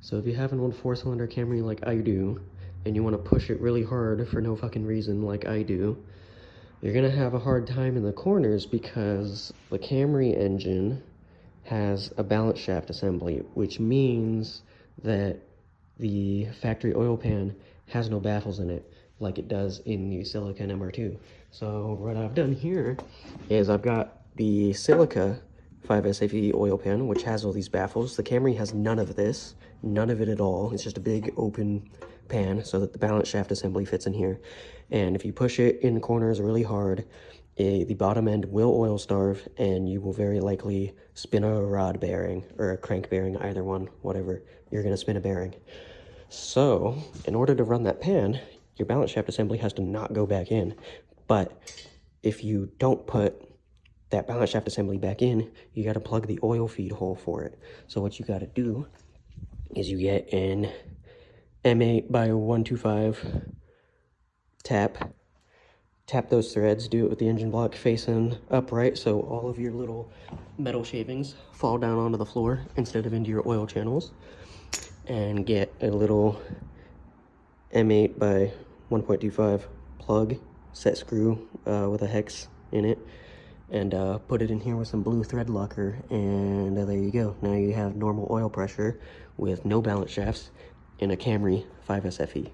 So if you have an old 4-cylinder Camry like I do, and you want to push it really hard for no fucking reason like I do, you're gonna have a hard time in the corners because the Camry engine has a balance shaft assembly, which means that the factory oil pan has no baffles in it like it does in the Celica and MR2. So what I've done here is I've got the Celica 5SAV oil pan, which has all these baffles. The Camry has none of this, none of it at all. It's just a big open pan so that the balance shaft assembly fits in here. And if you push it in corners really hard, the bottom end will oil starve, and you will very likely spin a rod bearing or a crank bearing, either one, whatever. You're going to spin a bearing. So in order to run that pan, your balance shaft assembly has to not go back in. But if you don't put that balance shaft assembly back in, you got to plug the oil feed hole for it. So what you got to do is you get an M8 by 125 tap those threads, do it with the engine block facing upright so all of your little metal shavings fall down onto the floor instead of into your oil channels, and get a little M8 by 1.25 plug set screw with a hex in it, and put it in here with some blue thread locker, and there you go. Now you have normal oil pressure with no balance shafts in a Camry 5SFE.